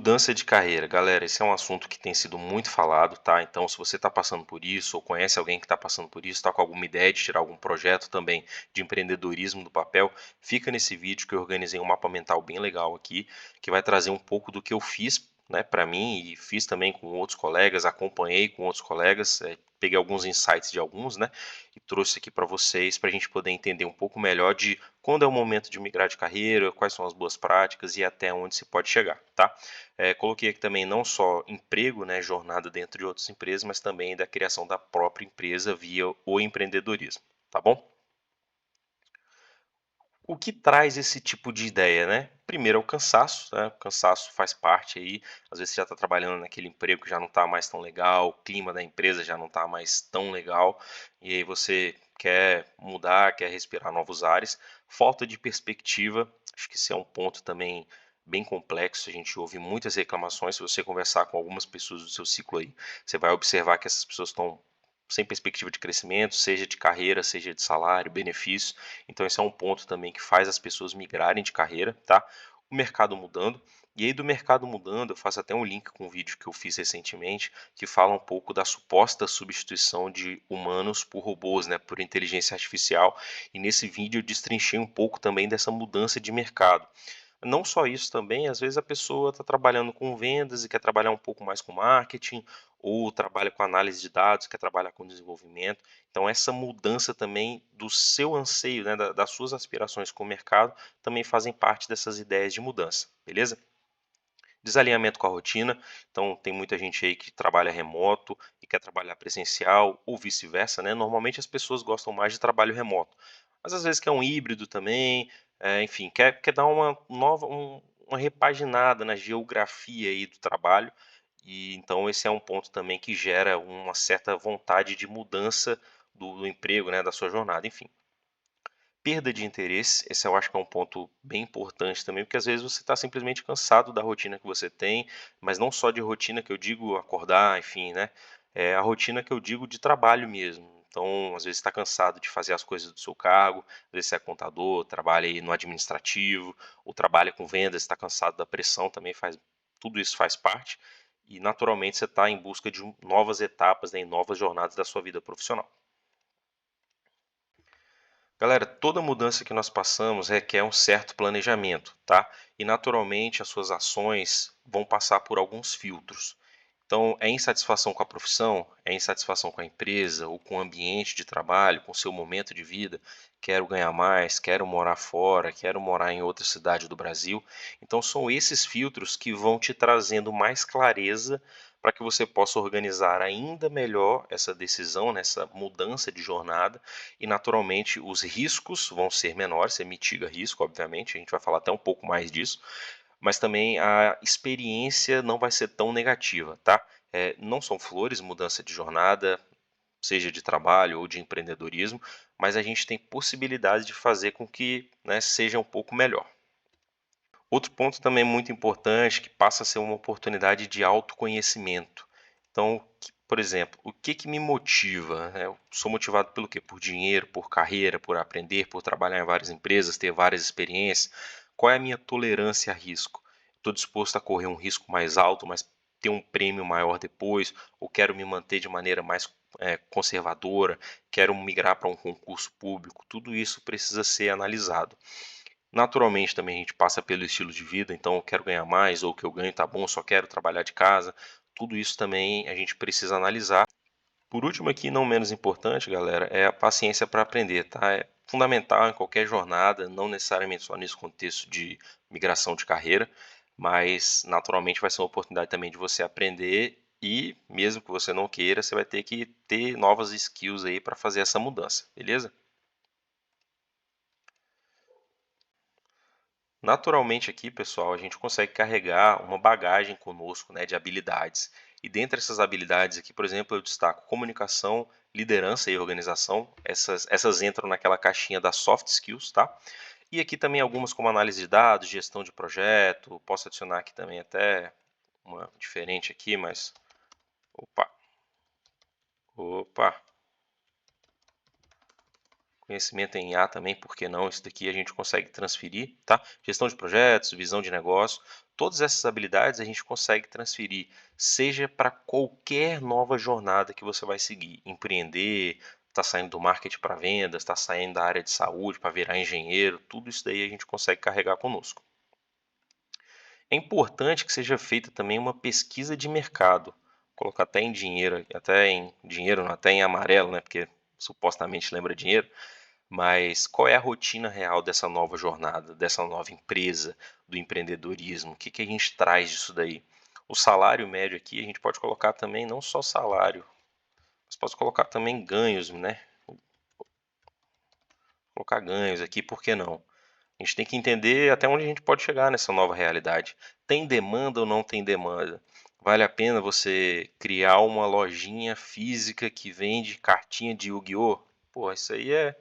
Mudança de carreira, galera, esse é um assunto que tem sido muito falado, tá? Então, se você está passando por isso, ou conhece alguém que está passando por isso, está com alguma ideia de tirar algum projeto também de empreendedorismo do papel, fica nesse vídeo que eu organizei um mapa mental bem legal aqui, que vai trazer um pouco do que eu fiz, né, para mim, e fiz também com outros colegas, acompanhei com outros colegas, peguei alguns insights de alguns, né, e trouxe aqui para vocês, para a gente poder entender um pouco melhor de quando é o momento de migrar de carreira, quais são as boas práticas e até onde se pode chegar, tá? Coloquei aqui também não só emprego, né, jornada dentro de outras empresas, mas também da criação da própria empresa via o empreendedorismo, tá bom? O que traz esse tipo de ideia, né? Primeiro é o cansaço, né? O cansaço faz parte aí, às vezes você já está trabalhando naquele emprego que já não está mais tão legal, o clima da empresa já não está mais tão legal, e aí você quer mudar, quer respirar novos ares. Falta de perspectiva, acho que esse é um ponto também bem complexo, a gente ouve muitas reclamações, se você conversar com algumas pessoas do seu ciclo aí, você vai observar que essas pessoas estão sem perspectiva de crescimento, seja de carreira, seja de salário, benefícios. Então esse é um ponto também que faz as pessoas migrarem de carreira, tá? O mercado mudando. E aí do mercado mudando, eu faço até um link com um vídeo que eu fiz recentemente, que fala um pouco da suposta substituição de humanos por robôs, né, por inteligência artificial. E nesse vídeo eu destrinchei um pouco também dessa mudança de mercado. Não só isso também, às vezes a pessoa está trabalhando com vendas e quer trabalhar um pouco mais com marketing, ou trabalha com análise de dados, quer trabalhar com desenvolvimento. Então essa mudança também do seu anseio, né, das suas aspirações com o mercado, também fazem parte dessas ideias de mudança, beleza? Desalinhamento com a rotina, então tem muita gente aí que trabalha remoto e quer trabalhar presencial, ou vice-versa, né? Normalmente as pessoas gostam mais de trabalho remoto, mas às vezes quer um híbrido também, enfim, quer dar uma nova, uma repaginada na geografia aí do trabalho, e então esse é um ponto também que gera uma certa vontade de mudança do emprego, né, da sua jornada, enfim. Perda de interesse, esse eu acho que é um ponto bem importante também, porque às vezes você está simplesmente cansado da rotina que você tem, mas não só de rotina que eu digo acordar, enfim, né? É a rotina que eu digo de trabalho mesmo. Então, às vezes está cansado de fazer as coisas do seu cargo, às vezes você é contador, trabalha aí no administrativo, ou trabalha com vendas, está cansado da pressão, também faz, tudo isso faz parte, e naturalmente você está em busca de novas etapas, né, e novas jornadas da sua vida profissional. Galera, toda mudança que nós passamos requer um certo planejamento, tá? E naturalmente as suas ações vão passar por alguns filtros. Então, é insatisfação com a profissão, é insatisfação com a empresa ou com o ambiente de trabalho, com o seu momento de vida. Quero ganhar mais, quero morar fora, quero morar em outra cidade do Brasil. Então, são esses filtros que vão te trazendo mais clareza para que você possa organizar ainda melhor essa decisão, nessa mudança de jornada, e naturalmente os riscos vão ser menores, você mitiga risco, obviamente, a gente vai falar até um pouco mais disso, mas também a experiência não vai ser tão negativa, tá? Não são flores, mudança de jornada, seja de trabalho ou de empreendedorismo, mas a gente tem possibilidade de fazer com que, né, seja um pouco melhor. Outro ponto também muito importante, que passa a ser uma oportunidade de autoconhecimento. Então, por exemplo, o que que me motiva? Eu sou motivado pelo quê? Por dinheiro, por carreira, por aprender, por trabalhar em várias empresas, ter várias experiências. Qual é a minha tolerância a risco? Estou disposto a correr um risco mais alto, mas ter um prêmio maior depois? Ou quero me manter de maneira mais conservadora? Quero migrar para um concurso público? Tudo isso precisa ser analisado. Naturalmente também a gente passa pelo estilo de vida, então eu quero ganhar mais, ou o que eu ganho tá bom, só quero trabalhar de casa. Tudo isso também a gente precisa analisar. Por último aqui, não menos importante, galera, é a paciência para aprender, tá? É fundamental em qualquer jornada, não necessariamente só nesse contexto de migração de carreira, mas naturalmente vai ser uma oportunidade também de você aprender e, mesmo que você não queira, você vai ter que ter novas skills aí para fazer essa mudança, beleza? Naturalmente aqui, pessoal, a gente consegue carregar uma bagagem conosco, né, de habilidades. E dentre essas habilidades aqui, por exemplo, eu destaco comunicação, liderança e organização. Essas entram naquela caixinha das soft skills, tá? E aqui também algumas como análise de dados, gestão de projeto. Posso adicionar aqui também até uma diferente aqui, mas opa, opa, conhecimento em IA também, por que não? Isso daqui a gente consegue transferir, tá? Gestão de projetos, visão de negócio, todas essas habilidades a gente consegue transferir, seja para qualquer nova jornada que você vai seguir, empreender, está saindo do marketing para vendas, está saindo da área de saúde para virar engenheiro, tudo isso daí a gente consegue carregar conosco. É importante que seja feita também uma pesquisa de mercado, colocar até em dinheiro, não, até em amarelo, né? Porque supostamente lembra dinheiro, mas qual é a rotina real dessa nova jornada, dessa nova empresa, do empreendedorismo? O que que a gente traz disso daí? O salário médio aqui, a gente pode colocar também não só salário, mas pode colocar também ganhos, né? Colocar ganhos aqui, por que não? A gente tem que entender até onde a gente pode chegar nessa nova realidade. Tem demanda ou não tem demanda? Vale a pena você criar uma lojinha física que vende cartinha de Yu-Gi-Oh? Pô, isso aí é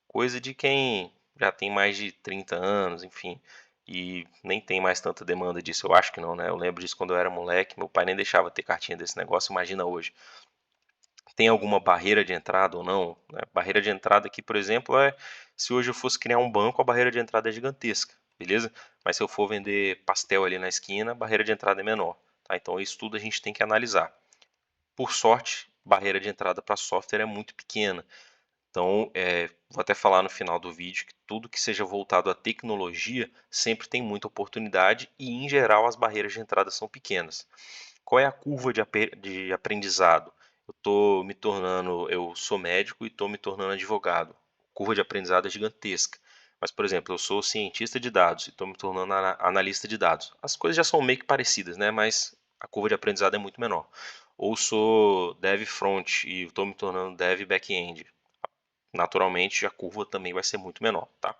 coisa de quem já tem mais de 30 anos, enfim, e nem tem mais tanta demanda disso. Eu acho que não, né? Eu lembro disso quando eu era moleque, meu pai nem deixava ter cartinha desse negócio, imagina hoje. Tem alguma barreira de entrada ou não, né? Barreira de entrada aqui, por exemplo, é se hoje eu fosse criar um banco, a barreira de entrada é gigantesca, beleza? Mas se eu for vender pastel ali na esquina, a barreira de entrada é menor, tá? Então isso tudo a gente tem que analisar. Por sorte, barreira de entrada para software é muito pequena. Então, vou até falar no final do vídeo que tudo que seja voltado à tecnologia sempre tem muita oportunidade e, em geral, as barreiras de entrada são pequenas. Qual é a curva de aprendizado? Eu sou médico e estou me tornando advogado. A curva de aprendizado é gigantesca. Mas, por exemplo, eu sou cientista de dados e estou me tornando analista de dados. As coisas já são meio que parecidas, né? Mas a curva de aprendizado é muito menor. Ou sou dev front e estou me tornando dev back-end. Naturalmente, a curva também vai ser muito menor, tá?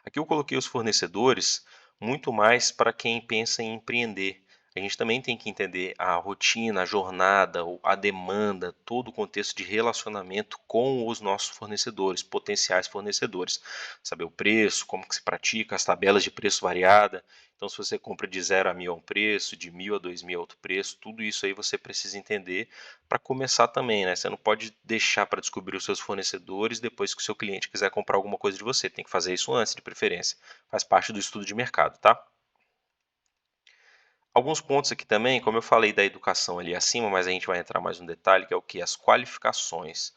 Aqui eu coloquei os fornecedores muito mais para quem pensa em empreender. A gente também tem que entender a rotina, a jornada, a demanda, todo o contexto de relacionamento com os nossos fornecedores, potenciais fornecedores. Saber o preço, como que se pratica, as tabelas de preço variada. Então, se você compra de 0 a 1.000 a um preço, de 1.000 a 2.000 a outro preço, tudo isso aí você precisa entender para começar também, né? Você não pode deixar para descobrir os seus fornecedores depois que o seu cliente quiser comprar alguma coisa de você. Tem que fazer isso antes, de preferência. Faz parte do estudo de mercado, tá? Alguns pontos aqui também, como eu falei da educação ali acima, mas a gente vai entrar mais no detalhe, que é o que? As qualificações.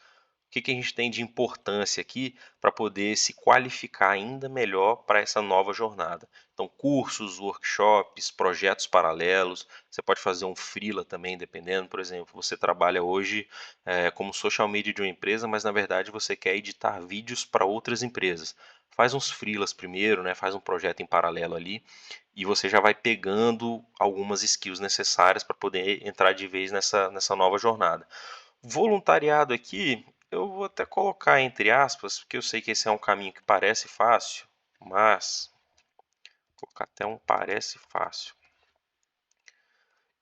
O que que a gente tem de importância aqui para poder se qualificar ainda melhor para essa nova jornada? Então, cursos, workshops, projetos paralelos, você pode fazer um freela também, dependendo, por exemplo, você trabalha hoje como social media de uma empresa, mas na verdade você quer editar vídeos para outras empresas. Faz uns freelas primeiro, né? Faz um projeto em paralelo ali e você já vai pegando algumas skills necessárias para poder entrar de vez nessa nova jornada. Voluntariado aqui, eu vou até colocar entre aspas, porque eu sei que esse é um caminho que parece fácil, mas vou colocar até um parece fácil.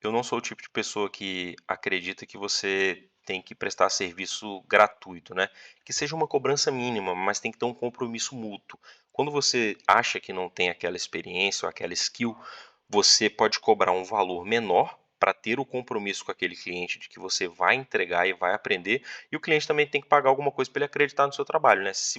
Eu não sou o tipo de pessoa que acredita que você tem que prestar serviço gratuito, né? Que seja uma cobrança mínima, mas tem que ter um compromisso mútuo. Quando você acha que não tem aquela experiência ou aquela skill, você pode cobrar um valor menor para ter o compromisso com aquele cliente de que você vai entregar e vai aprender, e o cliente também tem que pagar alguma coisa para ele acreditar no seu trabalho, né? Se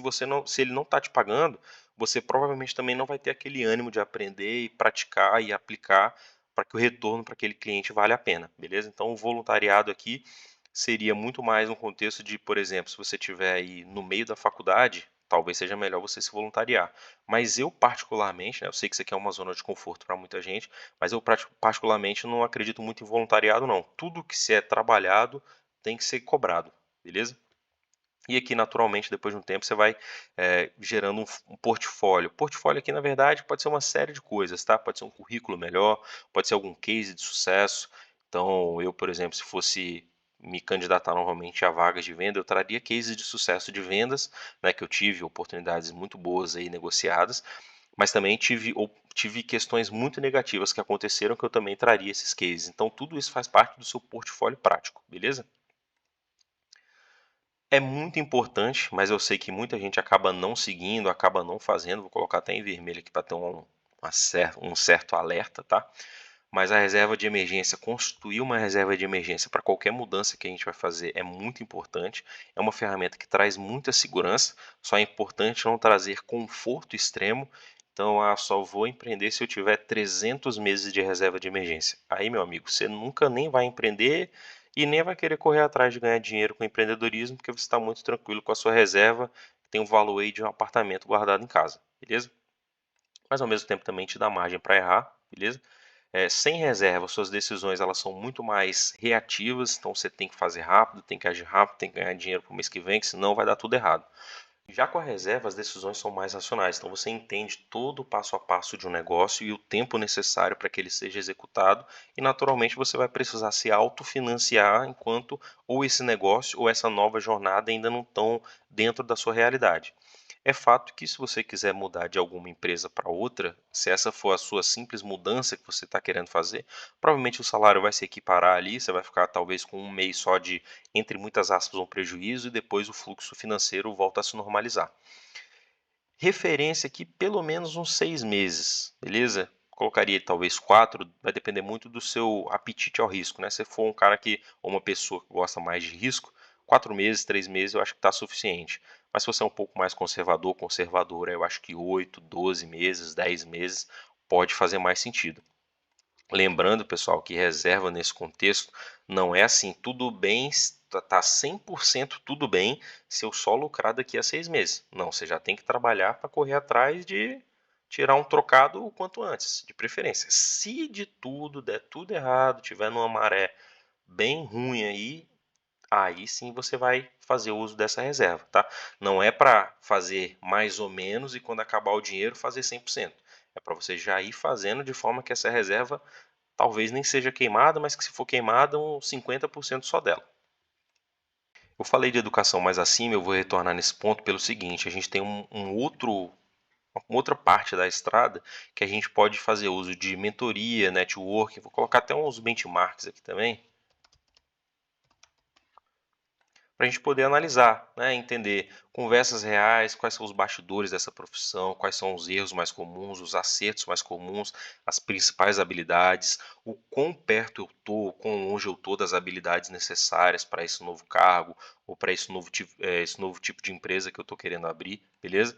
ele não está te pagando, você provavelmente também não vai ter aquele ânimo de aprender e praticar e aplicar para que o retorno para aquele cliente vale a pena, beleza? Então o voluntariado aqui seria muito mais um contexto de, por exemplo, se você estiver aí no meio da faculdade, talvez seja melhor você se voluntariar. Mas eu particularmente, né, eu sei que isso aqui é uma zona de conforto para muita gente, mas eu particularmente não acredito muito em voluntariado não. Tudo que se é trabalhado tem que ser cobrado, beleza? E aqui, naturalmente, depois de um tempo, você vai gerando um portfólio. Portfólio aqui, na verdade, pode ser uma série de coisas, tá? Pode ser um currículo melhor, pode ser algum case de sucesso. Então, eu, por exemplo, se fosse me candidatar novamente a vagas de venda, eu traria cases de sucesso de vendas, né, que eu tive oportunidades muito boas aí negociadas, mas também tive questões muito negativas que aconteceram que eu também traria esses cases. Então, tudo isso faz parte do seu portfólio prático, beleza? É muito importante, mas eu sei que muita gente acaba não seguindo, acaba não fazendo. Vou colocar até em vermelho aqui para ter um certo alerta, tá? mas a reserva de emergência, constituir uma reserva de emergência para qualquer mudança que a gente vai fazer é muito importante. É uma ferramenta que traz muita segurança, só é importante não trazer conforto extremo. Então, só vou empreender se eu tiver 300 meses de reserva de emergência. Aí, meu amigo, você nunca nem vai empreender e nem vai querer correr atrás de ganhar dinheiro com empreendedorismo, porque você está muito tranquilo com a sua reserva, que tem o valor aí de um apartamento guardado em casa, beleza? Mas ao mesmo tempo também te dá margem para errar, beleza? Sem reserva, suas decisões elas são muito mais reativas, então você tem que fazer rápido, tem que agir rápido, tem que ganhar dinheiro para o mês que vem, que senão vai dar tudo errado. Já com a reserva, as decisões são mais racionais, então você entende todo o passo a passo de um negócio e o tempo necessário para que ele seja executado, e naturalmente você vai precisar se autofinanciar enquanto ou esse negócio ou essa nova jornada ainda não estão dentro da sua realidade. É fato que se você quiser mudar de alguma empresa para outra, se essa for a sua simples mudança que você está querendo fazer, provavelmente o salário vai se equiparar ali, você vai ficar talvez com um mês só de, entre muitas aspas, um prejuízo e depois o fluxo financeiro volta a se normalizar. Referência aqui pelo menos uns 6 meses, beleza? Colocaria talvez 4, vai depender muito do seu apetite ao risco, né? Se for um cara ou uma pessoa que gosta mais de risco, 4 meses, 3 meses eu acho que está suficiente. Mas se você é um pouco mais conservadora, eu acho que 8, 12 meses, 10 meses pode fazer mais sentido. Lembrando, pessoal, que reserva nesse contexto não é assim, tudo bem, tá 100% tudo bem se eu só lucrar daqui a 6 meses. Não, você já tem que trabalhar para correr atrás de tirar um trocado o quanto antes, de preferência. Se de tudo der tudo errado, tiver numa maré bem ruim aí sim você vai fazer uso dessa reserva, tá? Não é para fazer mais ou menos e quando acabar o dinheiro fazer 100%. É para você já ir fazendo de forma que essa reserva talvez nem seja queimada, mas que se for queimada, uns 50% só dela. Eu falei de educação mais acima, eu vou retornar nesse ponto pelo seguinte, a gente tem uma outra parte da estrada que a gente pode fazer uso de mentoria, networking, vou colocar até uns benchmarks aqui também, para a gente poder analisar, né, entender conversas reais, quais são os bastidores dessa profissão, quais são os erros mais comuns, os acertos mais comuns, as principais habilidades, o quão perto eu estou, quão longe eu estou das habilidades necessárias para esse novo cargo ou para esse novo tipo de empresa que eu estou querendo abrir, beleza?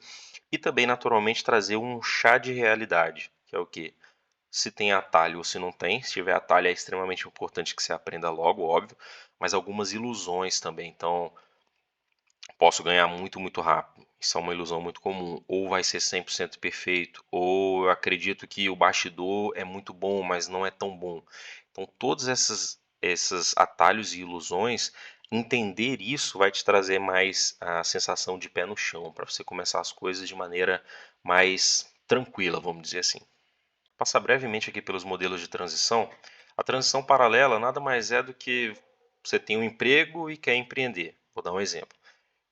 E também, naturalmente, trazer um chá de realidade, que é o quê? Se tem atalho ou se não tem. Se tiver atalho, é extremamente importante que você aprenda logo, óbvio, mas algumas ilusões também. Então, posso ganhar muito, muito rápido. Isso é uma ilusão muito comum. Ou vai ser 100% perfeito, ou eu acredito que o bastidor é muito bom, mas não é tão bom. Então, todos esses atalhos e ilusões, entender isso vai te trazer mais a sensação de pé no chão, para você começar as coisas de maneira mais tranquila, vamos dizer assim. Passar brevemente aqui pelos modelos de transição. A transição paralela nada mais é do que você tem um emprego e quer empreender. Vou dar um exemplo.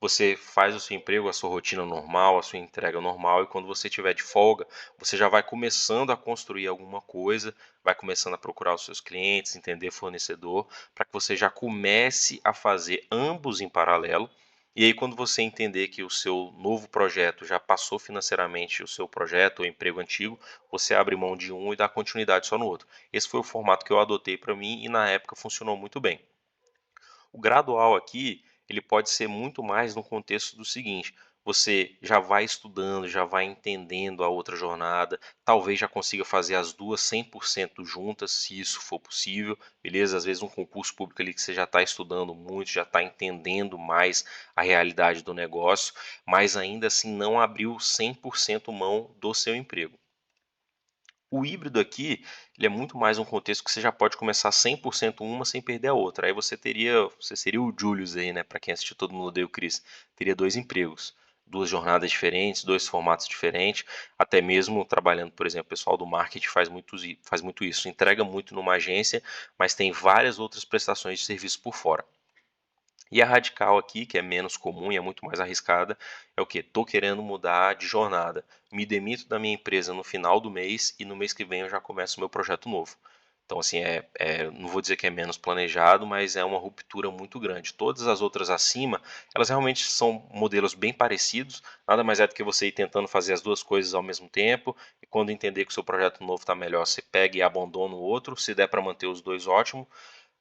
Você faz o seu emprego, a sua rotina normal, a sua entrega normal, e quando você tiver de folga, você já vai começando a construir alguma coisa, vai começando a procurar os seus clientes, entender fornecedor, para que você já comece a fazer ambos em paralelo. E aí, quando você entender que o seu novo projeto já passou financeiramente o seu projeto ou emprego antigo, você abre mão de um e dá continuidade só no outro. Esse foi o formato que eu adotei para mim e na época funcionou muito bem. O gradual aqui, ele pode ser muito mais no contexto do seguinte: você já vai estudando, já vai entendendo a outra jornada, talvez já consiga fazer as duas 100% juntas, se isso for possível, beleza? Às vezes um concurso público ali que você já está estudando muito, já está entendendo mais a realidade do negócio, mas ainda assim não abriu 100% mão do seu emprego. O híbrido aqui, ele é muito mais um contexto que você já pode começar 100% uma sem perder a outra. Aí você seria o Julius aí, né? Para quem assistiu Todo Mundo Odeia o Chris, teria dois empregos, duas jornadas diferentes, dois formatos diferentes, até mesmo trabalhando, por exemplo, o pessoal do marketing faz muito isso, entrega muito numa agência, mas tem várias outras prestações de serviço por fora. E a radical aqui, que é menos comum e é muito mais arriscada, é o que? Estou querendo mudar de jornada. Me demito da minha empresa no final do mês e no mês que vem eu já começo o meu projeto novo. Então, assim, não vou dizer que é menos planejado, mas é uma ruptura muito grande. Todas as outras acima, elas realmente são modelos bem parecidos, nada mais é do que você ir tentando fazer as duas coisas ao mesmo tempo, e quando entender que o seu projeto novo está melhor, você pega e abandona o outro, se der para manter os dois, ótimo,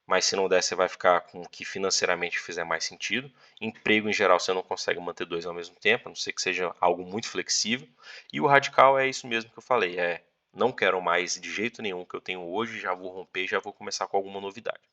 mas se não der, você vai ficar com o que financeiramente fizer mais sentido. Emprego, em geral, você não consegue manter dois ao mesmo tempo, a não ser que seja algo muito flexível. E o radical é isso mesmo que eu falei, não quero mais de jeito nenhum o que eu tenho hoje, já vou romper, já vou começar com alguma novidade.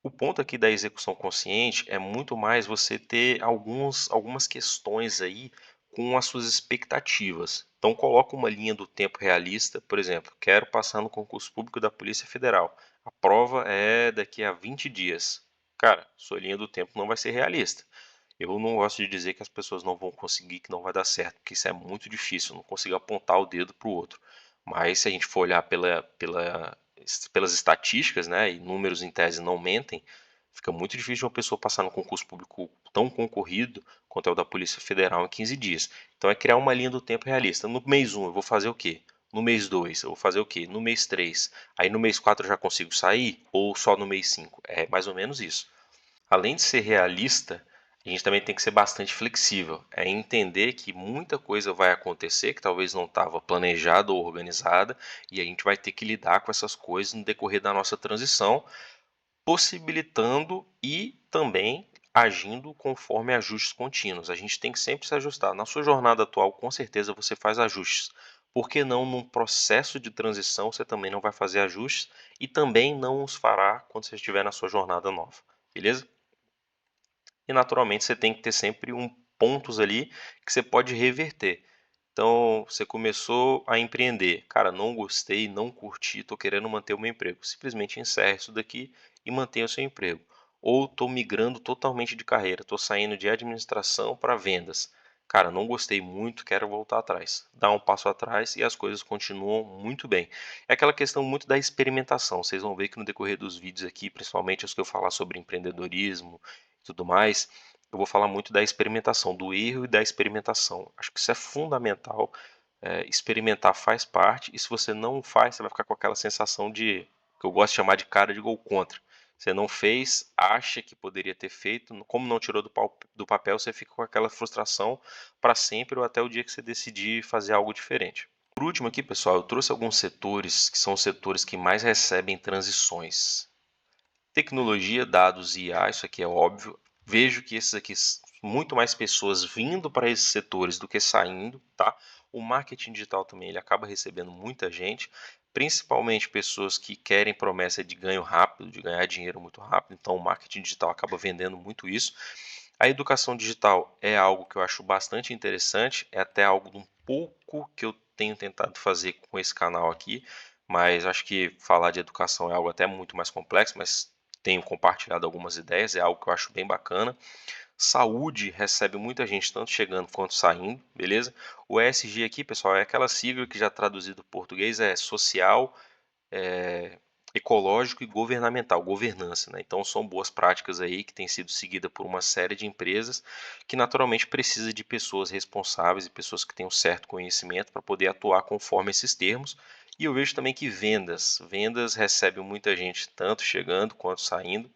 O ponto aqui da execução consciente é muito mais você ter algumas questões aí com as suas expectativas. Então coloca uma linha do tempo realista, por exemplo, quero passar no concurso público da Polícia Federal. A prova é daqui a 20 dias. Cara, sua linha do tempo não vai ser realista. Eu não gosto de dizer que as pessoas não vão conseguir, que não vai dar certo, porque isso é muito difícil, não consigo apontar o dedo para o outro. Mas se a gente for olhar pelas estatísticas, né, e números em tese não mentem, fica muito difícil de uma pessoa passar no concurso público tão concorrido quanto é o da Polícia Federal em 15 dias. Então é criar uma linha do tempo realista. No mês 1 eu vou fazer o quê? No mês 2 eu vou fazer o quê? No mês 3. Aí no mês 4 eu já consigo sair? Ou só no mês 5? É mais ou menos isso. Além de ser realista, a gente também tem que ser bastante flexível. É entender que muita coisa vai acontecer que talvez não estava planejada ou organizada, e a gente vai ter que lidar com essas coisas no decorrer da nossa transição, possibilitando e também agindo conforme ajustes contínuos. A gente tem que sempre se ajustar. Na sua jornada atual, com certeza você faz ajustes. Por que não num processo de transição você também não vai fazer ajustes e também não os fará quando você estiver na sua jornada nova, beleza? E naturalmente você tem que ter sempre pontos ali que você pode reverter. Então, você começou a empreender. Cara, não gostei, não curti, estou querendo manter o meu emprego. Simplesmente encerre isso daqui e mantenha o seu emprego. Ou estou migrando totalmente de carreira, estou saindo de administração para vendas. Cara, não gostei muito, quero voltar atrás. Dá um passo atrás e as coisas continuam muito bem. É aquela questão muito da experimentação. Vocês vão ver que no decorrer dos vídeos aqui, principalmente os que eu falar sobre empreendedorismo e tudo mais, eu vou falar muito da experimentação, do erro e da experimentação. Acho que isso é fundamental. Experimentar faz parte, e se você não faz, você vai ficar com aquela sensação de, que eu gosto de chamar de cara de gol contra. Você não fez, acha que poderia ter feito, como não tirou do papel, você fica com aquela frustração para sempre ou até o dia que você decidir fazer algo diferente. Por último aqui, pessoal, eu trouxe alguns setores que são os setores que mais recebem transições. Tecnologia, dados e IA, isso aqui é óbvio. Vejo que esses aqui, muito mais pessoas vindo para esses setores do que saindo, tá? O marketing digital também, ele acaba recebendo muita gente, principalmente pessoas que querem promessa de ganho rápido, de ganhar dinheiro muito rápido, então o marketing digital acaba vendendo muito isso. A educação digital é algo que eu acho bastante interessante, é até algo de um pouco que eu tenho tentado fazer com esse canal aqui, mas acho que falar de educação é algo até muito mais complexo, mas tenho compartilhado algumas ideias, é algo que eu acho bem bacana. Saúde recebe muita gente, tanto chegando quanto saindo, beleza? O ESG aqui, pessoal, é aquela sigla que já traduzido para português é social, é, ecológico e governamental, governança, né? Então são boas práticas aí que têm sido seguidas por uma série de empresas que naturalmente precisa de pessoas responsáveis e pessoas que tenham certo conhecimento para poder atuar conforme esses termos. E eu vejo também que vendas recebe muita gente tanto chegando quanto saindo.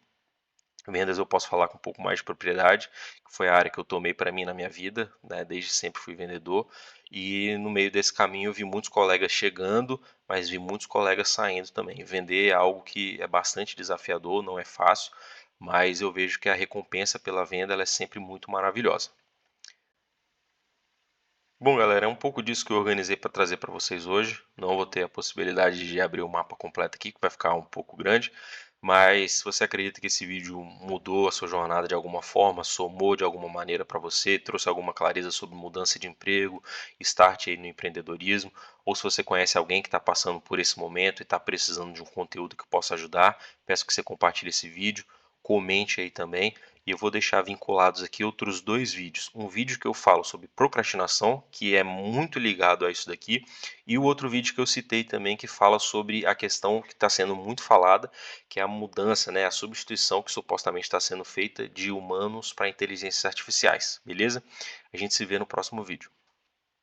Vendas eu posso falar com um pouco mais de propriedade, que foi a área que eu tomei para mim na minha vida, né? Desde sempre fui vendedor. E no meio desse caminho eu vi muitos colegas chegando, mas vi muitos colegas saindo também. Vender é algo que é bastante desafiador, não é fácil, mas eu vejo que a recompensa pela venda ela é sempre muito maravilhosa. Bom, galera, é um pouco disso que eu organizei para trazer para vocês hoje. Não vou ter a possibilidade de abrir o mapa completo aqui, que vai ficar um pouco grande. Mas se você acredita que esse vídeo mudou a sua jornada de alguma forma, somou de alguma maneira para você, trouxe alguma clareza sobre mudança de emprego, start aí no empreendedorismo, ou se você conhece alguém que está passando por esse momento e está precisando de um conteúdo que possa ajudar, peço que você compartilhe esse vídeo, comente aí também. E eu vou deixar vinculados aqui outros dois vídeos. Um vídeo que eu falo sobre procrastinação, que é muito ligado a isso daqui, e o outro vídeo que eu citei também, que fala sobre a questão que está sendo muito falada, que é a mudança, né, a substituição que supostamente está sendo feita de humanos para inteligências artificiais, beleza? A gente se vê no próximo vídeo.